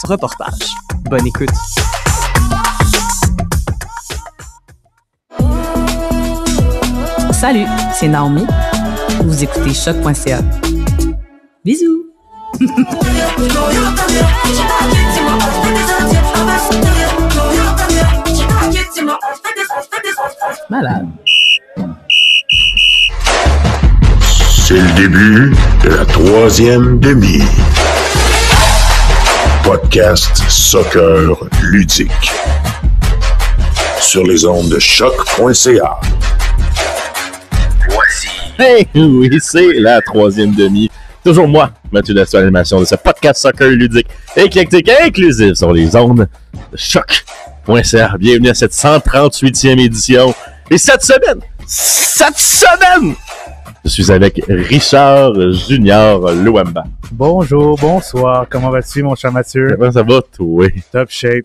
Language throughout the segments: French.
reportage. Bonne écoute. Salut, c'est Naomi. Vous écoutez Choc.ca. Bisous! Malade. C'est le début de la troisième demi. Podcast soccer ludique. Sur les ondes de choc.ca. Voici. Hey, oui, c'est la troisième demi. Toujours moi, Mathieu Dassault, l'animation de ce podcast soccer ludique, éclectique et inclusif sur les ondes de choc.ca. Bienvenue à cette 138e édition. Et cette semaine, je suis avec Richard Junior Luamba. Bonjour, bonsoir, comment vas-tu mon cher Mathieu? Comment ça va, toi? Top shape.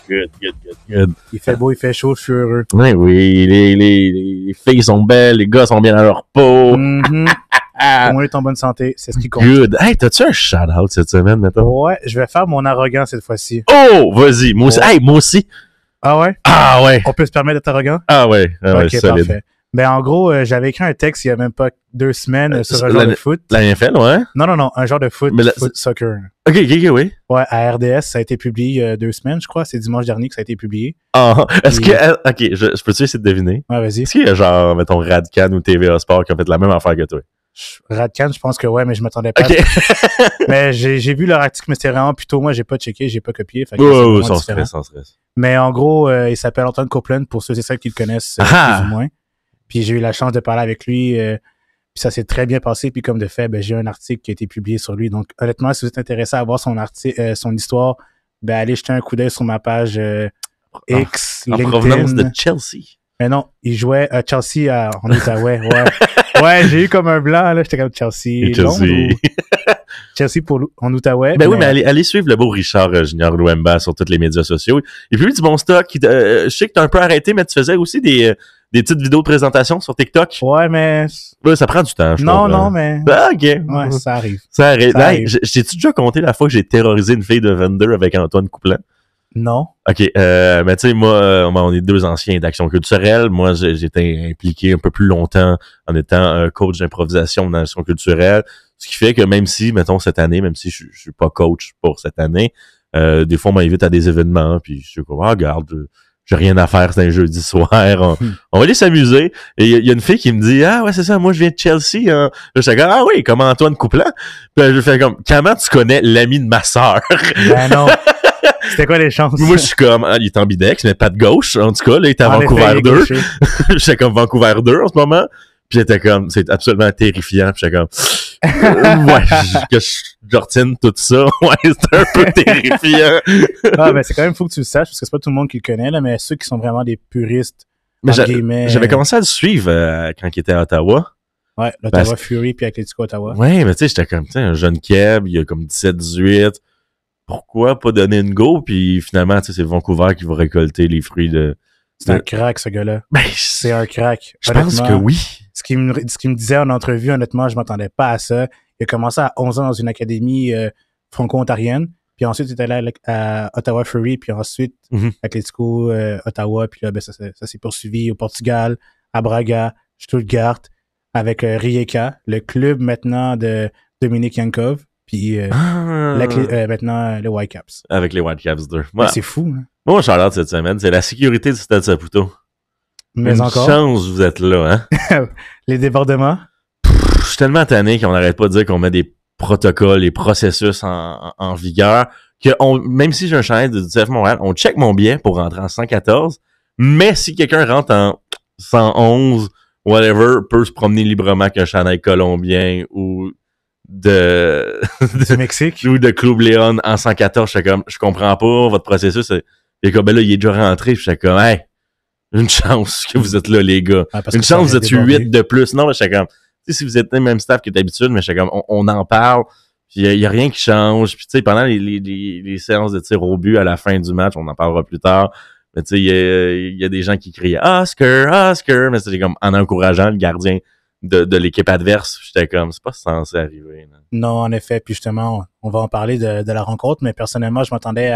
Good. Il fait beau, il fait chaud, je suis heureux. Oui, les filles sont belles, les gars sont bien dans leur peau. Au moins, est en bonne santé, c'est ce qui compte. Good. Hey, t'as-tu un shout-out cette semaine, mettons? Ouais, je vais faire mon arrogant cette fois-ci. Oh, vas-y, moi aussi. Ouais. Hey, moi aussi. Ah ouais? Ah ouais. On peut se permettre d'être arrogant? Ah ouais, Ok, solide. parfait. Ben en gros, j'avais écrit un texte il y a même pas 2 semaines sur un genre de foot. La NFL, ouais. Non, un genre de foot, Mais foot soccer. Ok, oui. Ouais, à RDS, ça a été publié il y a 2 semaines, je crois. C'est dimanche dernier que ça a été publié. Ah, est-ce Puis- que... Ok, je peux-tu essayer de deviner? Ouais, vas-y. Est-ce qu'il y a genre, mettons, Radcan ou TVA Sport qui ont fait la même affaire que toi? Radcan, je pense que ouais, mais je m'attendais pas. Ok. Mais j'ai vu leur article, mais c'était vraiment plutôt moi, j'ai pas checké, j'ai pas copié. Fait que c'est Oh, vraiment sans différent. stress. Mais en gros, il s'appelle Antoine Copeland, pour ceux et celles qui le connaissent Ah! plus ou moins. Puis j'ai eu la chance de parler avec lui, puis ça s'est très bien passé. Puis comme de fait, ben, j'ai un article qui a été publié sur lui. Donc honnêtement, si vous êtes intéressé à voir son histoire, ben allez jeter un coup d'œil sur ma page X, En LinkedIn. provenance de Chelsea. Mais non, il jouait à Chelsea en Outaouais. Ouais, j'ai eu comme un blanc, là. J'étais comme Chelsea. Londres ou Chelsea en Outaouais. Ben oui, mais allez suivre le beau Richard Junior Luamba sur tous les médias sociaux. Il publie du bon stock. Je sais que t'as un peu arrêté, mais tu faisais aussi des petites vidéos de présentation sur TikTok. Ouais, mais... Ouais, ça prend du temps, je trouve. Non, mais... Ah, ok. Ouais, ça arrive. Ça arrive. Ça Hey, arrive. j'ai-tu déjà compté la fois que j'ai terrorisé une fille de vendeur avec Antoine Couplan? Non. OK, mais tu sais, moi, on est 2 anciens d'Action culturelle. Moi, j'étais impliqué un peu plus longtemps en étant coach d'improvisation dans l'Action culturelle. Ce qui fait que même si, mettons, cette année, même si je suis pas coach pour cette année, des fois, on m'invite à des événements, puis je suis comme, regarde, j'ai rien à faire, c'est un jeudi soir, on va aller s'amuser. Et il y a une fille qui me dit, ah ouais, c'est ça, moi, je viens de Chelsea. Hein. Je fais comme, ah oui, comme Antoine Couplan. Puis je fais comme, comment tu connais l'ami de ma sœur? Ben non. C'était quoi les chances? Moi, je suis comme, il est ambidex, mais pas de gauche. En tout cas, là, il est à En effet, Vancouver il est 2. gaucher. J'étais comme Vancouver 2 en ce moment. Puis j'étais comme, c'est absolument terrifiant. Puis j'étais comme, que je retienne tout ça. Ouais, c'est un peu terrifiant. Ah, ben c'est quand même fou que tu le saches, parce que c'est pas tout le monde qui le connaît, là, mais ceux qui sont vraiment des puristes, Mais entre guillemets... j'avais commencé à le suivre quand il était à Ottawa. Ouais, l'Ottawa parce- Fury puis Atletico Ottawa. Ouais, mais tu sais, j'étais comme, tu sais, un jeune Keb, il a comme 17-18. Pourquoi pas donner une go? Puis finalement, tu sais, c'est Vancouver qui va récolter les fruits de... C'est un crack, ce gars-là. Ben, C'est un crack. je pense Honnêtement, que oui. Ce qu'il me disait en entrevue, honnêtement, je m'attendais pas à ça. Il a commencé à 11 ans dans une académie franco-ontarienne, puis ensuite il est allé à Ottawa Fury, puis ensuite Atletico Ottawa, puis là, ben, ça s'est poursuivi au Portugal, à Braga, Stuttgart, avec Rijeka, le club maintenant de Dominic Yankov, puis maintenant les Whitecaps. Avec les Whitecaps 2. Ben, Voilà. c'est fou, hein? Moi, Charlotte, cette semaine, c'est la sécurité du Stade Saputo. Mais Une encore, chance, vous êtes là, hein? les débordements, Je suis tellement tanné qu'on n'arrête pas de dire qu'on met des protocoles, des processus en vigueur, que même si j'ai un chandail du CF Montréal, on check mon billet pour rentrer en 114, mais si quelqu'un rentre en 111, whatever, peut se promener librement qu'un chandail colombien ou de du Mexique. ou de Club Léon en 114, je comprends pas votre processus. Et comme, ben là, il est déjà rentré, puis je suis comme, hey, une chance que vous êtes là, les gars. Ah, parce Une que ça chance, vous aurait êtes débordé. 8 de plus. Non, mais je suis comme, tu sais, si vous êtes le même staff que d'habitude, mais je suis comme, on en parle, puis il y a rien qui change. Puis tu sais, pendant les séances de tir au but à la fin du match, on en parlera plus tard, mais tu sais, il y a des gens qui crient Oscar, mais c'est comme en encourageant le gardien de l'équipe adverse. J'étais comme, c'est pas censé arriver. Là. Non, en effet. Puis justement, on va en parler de la rencontre, mais personnellement, je m'attendais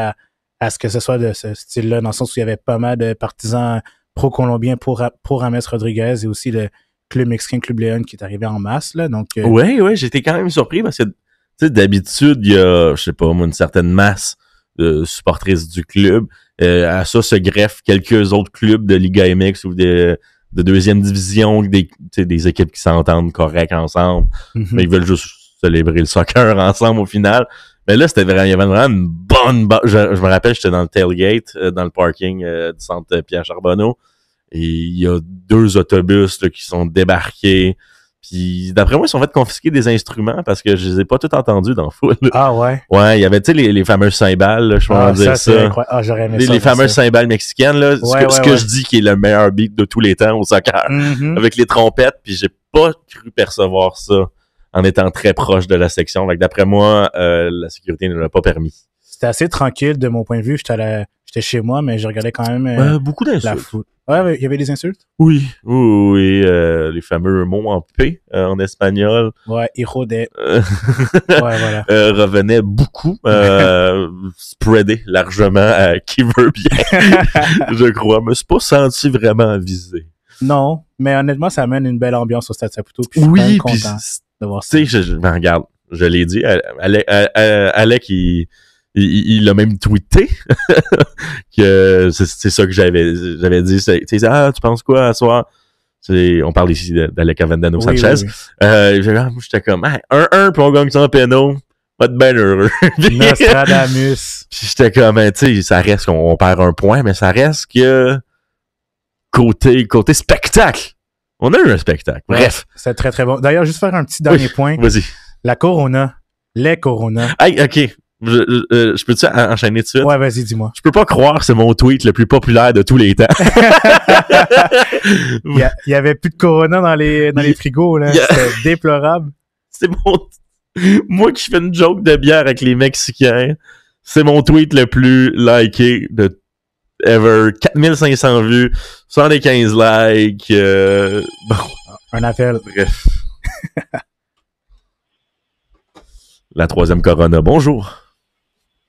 à ce que ce soit de ce style-là, dans le sens où il y avait pas mal de partisans pro-colombiens pour James Rodriguez et aussi le club mexicain Club León qui est arrivé en masse. Là, donc, Ouais, j'étais quand même surpris parce que, tu sais, d'habitude, il y a, je sais pas, moi, une certaine masse de supportrices du club. À ça se greffent quelques autres clubs de Liga MX ou de deuxième division, des équipes qui s'entendent correct ensemble, mais ils veulent juste célébrer le soccer ensemble au final. Mais là, il y avait vraiment une bonne je me rappelle, j'étais dans le tailgate, dans le parking du centre Pierre Charbonneau, et il y a 2 autobus là, qui sont débarqués. Puis d'après moi, ils sont fait confisquer des instruments parce que je les ai pas tous entendus dans le foule. Ah ouais? Ouais, il y avait, tu sais, les fameuses cymbales, là, je pense dire ça. J'aurais aimé ça. Les fameuses cymbales mexicaines, là. Ce que je dis qui est le meilleur beat de tous les temps au soccer. Avec les trompettes, puis j'ai pas cru percevoir ça en étant très proche de la section. Donc d'après moi, la sécurité ne l'a pas permis. C'était assez tranquille de mon point de vue. J'étais chez moi, mais je regardais quand même beaucoup d'insultes. La foule. Ouais, il y avait des insultes? Oui, les fameux mots en P, en espagnol. Ouais, hijo de... ouais, voilà. Revenaient beaucoup, spreadé largement à qui veut bien, je crois. Je me suis pas senti vraiment visé. Non, mais honnêtement, ça amène une belle ambiance au Stade Saputo. Puis je suis content de voir ça. Tu sais, regarde, je l'ai dit, Alec, il a même tweeté que c'est ça que j'avais dit. Tu penses quoi à soir? On parle ici d'Alec Avendano Sanchez. J'étais comme, 1-1 puis on gagne sans péno. Pas de ben heureux. Nostradamus. Puis j'étais comme, tu sais, ça reste qu'on perd un point, mais ça reste que côté spectacle. On a eu un spectacle. Bref. C'est très, très bon. D'ailleurs, juste faire un petit dernier point. Vas-y. La Corona. Les Corona. Hey, OK. Je peux-tu enchaîner tout de suite? Ouais, vas-y, dis-moi. Je peux pas croire que c'est mon tweet le plus populaire de tous les temps. Il y avait plus de Corona dans les frigos, là. C'était déplorable. C'est moi qui fais une joke de bière avec les Mexicains. C'est mon tweet le plus liké de ever. 4500 vues, 75 likes. Bon. Un appel. Bref. La 3e Corona. Bonjour.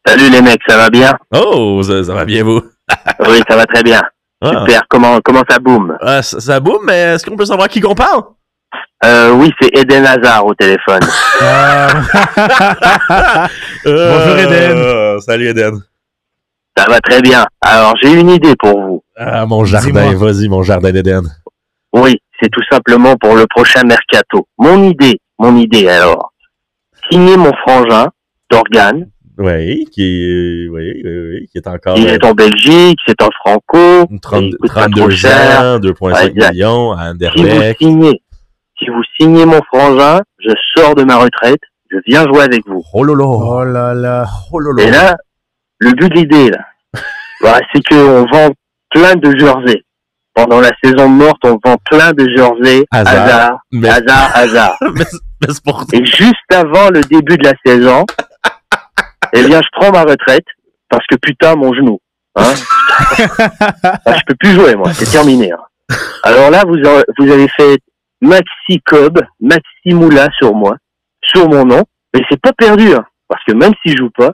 Salut les mecs, ça va bien? Oh, ça va bien vous? Oui, ça va très bien. Ah. Super, comment ça boum? Ça boum, mais est-ce qu'on peut savoir qui qu'on parle? Oui, c'est Eden Hazard au téléphone. Bonjour Eden. Salut Eden. Ça va très bien. Alors, j'ai une idée pour vous. Ah, mon jardin, vas-y, mon jardin d'Eden. Oui, c'est tout simplement pour le prochain mercato. Mon idée alors. Signer mon frangin, Dorgan. Oui, qui est encore... Il est en Belgique, c'est en franco. 32 ans, 2,5 millions, à Anderlecht. Si vous signez mon frangin, je sors de ma retraite, je viens jouer avec vous. Oh là là. Oh là là. Oh là là. Et là, le but de l'idée, là, c'est qu'on vend plein de jerseys. Pendant la saison morte, on vend plein de jerseys. Hazard. Mais c'est pour... Et juste avant le début de la saison, eh bien, je prends ma retraite parce que putain, mon genou. Hein je peux plus jouer, moi. C'est terminé. Hein. Alors là, vous avez fait Maxi Cobb, Maxi Moula sur moi, sur mon nom. Mais c'est pas perdu, hein, parce que même si je joue pas,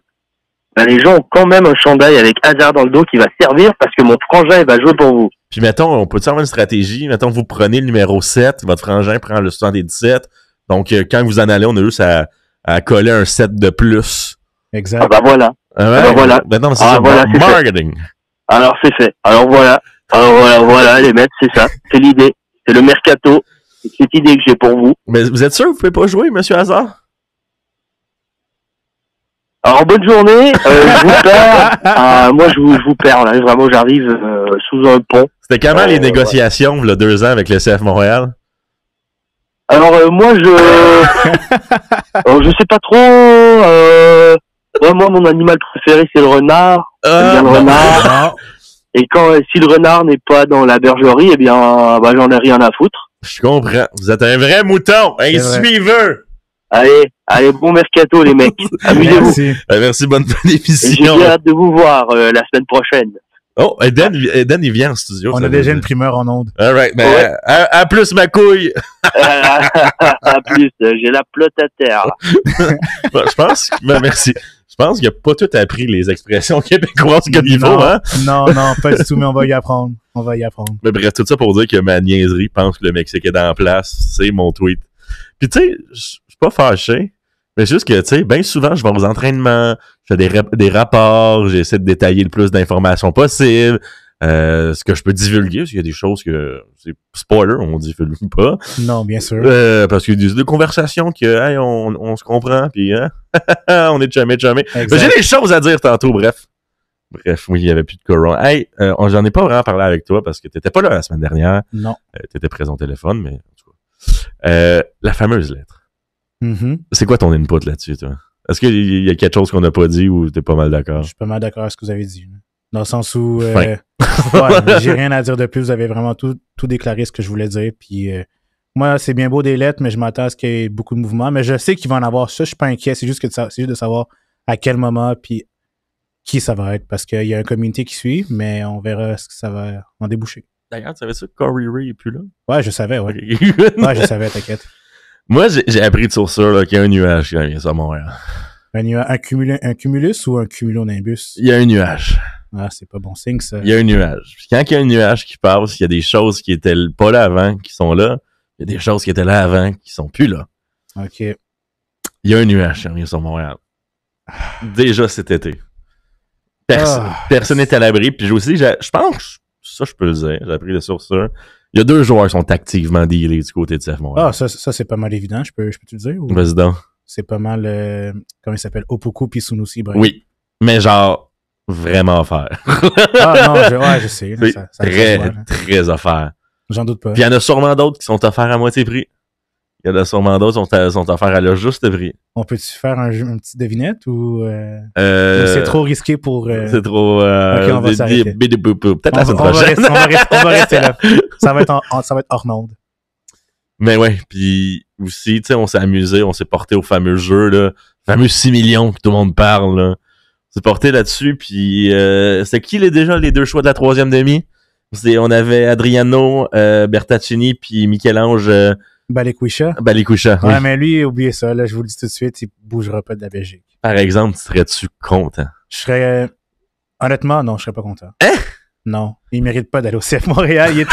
les gens ont quand même un chandail avec Hazard dans le dos qui va servir parce que mon frangin il va jouer pour vous. Puis mettons, on peut avoir une stratégie. Mettons, vous prenez le numéro 7, votre frangin prend le 77. Donc, quand vous en allez, on a juste à coller un 7 de plus. Exact. Ah bah voilà. Voilà. Maintenant, c'est ça. Voilà, marketing. Alors, c'est fait. Alors voilà, les mecs, c'est ça. C'est l'idée. C'est le mercato. C'est cette idée que j'ai pour vous. Mais vous êtes sûr que vous pouvez pas jouer, Monsieur Hazard? Alors, bonne journée. Je vous perds. Moi, je vous perds, là. Vraiment, j'arrive sous un pont. C'était comment les négociations, il y a 2 ans, avec le CF Montréal? Alors, moi, je sais pas trop. Moi, mon animal préféré, c'est le renard. J'aime bien le renard. Et si le renard n'est pas dans la bergerie, eh bien, j'en ai rien à foutre. Je comprends. Vous êtes un vrai mouton. Un suiveur. Allez, bon mercato, les mecs. Amusez-vous. Merci, bonne émission. Et j'ai bien hâte de vous voir la semaine prochaine. Oh, Eden, il vient en studio. On a déjà une primeur en ondes. All right, mais ouais. à plus, ma couille! À plus, j'ai la plotte à terre. Je pense, merci. Je pense qu'il n'a pas tout appris les expressions québécoises comme il faut, hein? Non, pas du tout, mais on va y apprendre. Mais bref, tout ça pour dire que ma niaiserie pense que le Mexique est en place. C'est mon tweet. Puis tu sais, je suis pas fâché. Mais juste que, tu sais, bien souvent, je vais aux entraînements, je fais des rapports, j'essaie de détailler le plus d'informations possible, ce que je peux divulguer, parce qu'il y a des choses que, c'est spoiler, on divulgue pas. Non, bien sûr. Parce qu'il y a des conversations que, hey, on se comprend, puis hein, on est jamais. J'ai des choses à dire tantôt, bref, oui, il y avait plus de corona. Hey, j'en ai pas vraiment parlé avec toi, parce que t'étais pas là la semaine dernière. Non. T'étais présent au téléphone, mais en tout cas. La fameuse lettre. Mm-hmm. C'est quoi ton input là-dessus, toi? Est-ce qu'il y a quelque chose qu'on n'a pas dit ou t'es pas mal d'accord? Je suis pas mal d'accord avec ce que vous avez dit. Dans le sens où j'ai rien à dire de plus. Vous avez vraiment tout déclaré ce que je voulais dire. Puis moi, c'est bien beau des lettres, mais je m'attends à ce qu'il y ait beaucoup de mouvements. Mais je sais qu'il va en avoir. Ça, je suis pas inquiet. C'est juste de savoir à quel moment puis qui ça va être. Parce qu'il y a un communauté qui suit, mais on verra ce que ça va en déboucher. D'ailleurs, tu savais ça que Corey Ray est plus là? Ouais, je savais, ouais. Ouais, je savais, t'inquiète. Moi, j'ai appris de source là qu'il y a un nuage qui vient sur Montréal. Un cumulus ou un cumulonimbus? Il y a un nuage. Ah, c'est pas bon signe, ça. Il y a un nuage. Puis quand il y a un nuage qui passe, il y a des choses qui étaient pas là avant, qui sont là. Il y a des choses qui étaient là avant, qui sont plus là. OK. Il y a un nuage qui vient sur Montréal. Déjà cet été. Personne n'est à l'abri. Puis je pense, ça je peux le dire, j'ai appris de source. Il y a 2 joueurs qui sont activement dealés du côté de CF Montréal. Ah, ça c'est pas mal évident, je peux te le dire? Ou... Vas-y donc. C'est pas mal, comment il s'appelle? Opoku puis Sunusi, bref. Oui, mais genre, vraiment offert. Ah non, je sais. Là, ça très offert. J'en doute pas. Puis il y en a sûrement d'autres qui sont offerts à moitié prix. Il y en a sûrement d'autres qui sont offerts à leur juste prix. On peut-tu faire une petite devinette ou c'est trop risqué pour... C'est trop... Ok, on va s'arrêter. Peut-être la semaine prochaine. On va rester là. Ça va être hors onde. Mais ouais, puis aussi, tu sais, on s'est amusé, on s'est porté au fameux jeu, là, fameux 6 millions que tout le monde parle, là. On s'est porté là-dessus, puis c'est qui déjà les 2 choix de la 3e demi? On avait Adriano, Bertaccini, puis Michel-Ange... Balikwisha. Oui. Ouais, mais lui, oubliez ça, là, je vous le dis tout de suite, il bougera pas de la Belgique. Par exemple, serais-tu content? Je serais... Honnêtement, non, je serais pas content. Hein? Non, il mérite pas d'aller au CF Montréal. Il est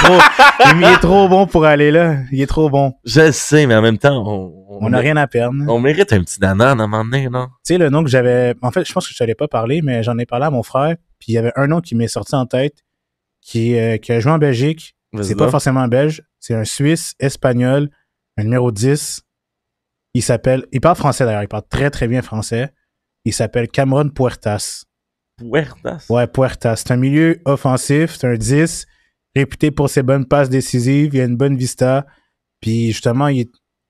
trop bon pour aller là. Il est trop bon. Je sais, mais en même temps, on n'a rien à perdre. On mérite un petit nanan à un moment donné, non? Tu sais, le nom que j'avais... En fait, je pense que je t'avais pas parlé, mais j'en ai parlé à mon frère. Puis il y avait un nom qui m'est sorti en tête, qui a joué en Belgique. C'est pas forcément un Belge. C'est un Suisse, espagnol, un numéro 10. Il parle français d'ailleurs. Il parle très très bien français. Il s'appelle Cameron Puertas. Puertas? Ouais, Puertas. C'est un milieu offensif, c'est un 10, réputé pour ses bonnes passes décisives, il a une bonne vista, puis justement, il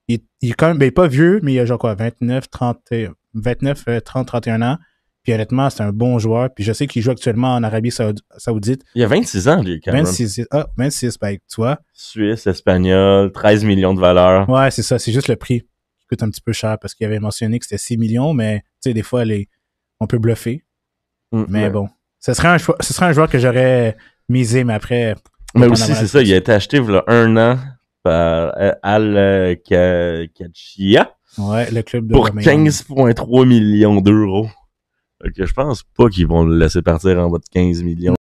est quand même, il est pas vieux, mais il a genre quoi, 30, 31 ans, puis honnêtement, c'est un bon joueur, puis je sais qu'il joue actuellement en Arabie Saoudite. Il a 26 ans, lui, Cameron. 26, ben, tu vois. Suisse, espagnol, 13 millions de valeur. Ouais, c'est ça, c'est juste le prix qui coûte un petit peu cher, parce qu'il avait mentionné que c'était 6 millions, mais tu sais, des fois, on peut bluffer. Mais bon, ce serait un joueur que j'aurais misé, mais après... Mais aussi, c'est ça, il a été acheté il y a 1 an par Al-Kachia. Ouais, le club de pour 15,3 millions d'euros. Donc, je pense pas qu'ils vont le laisser partir en bas de 15 millions.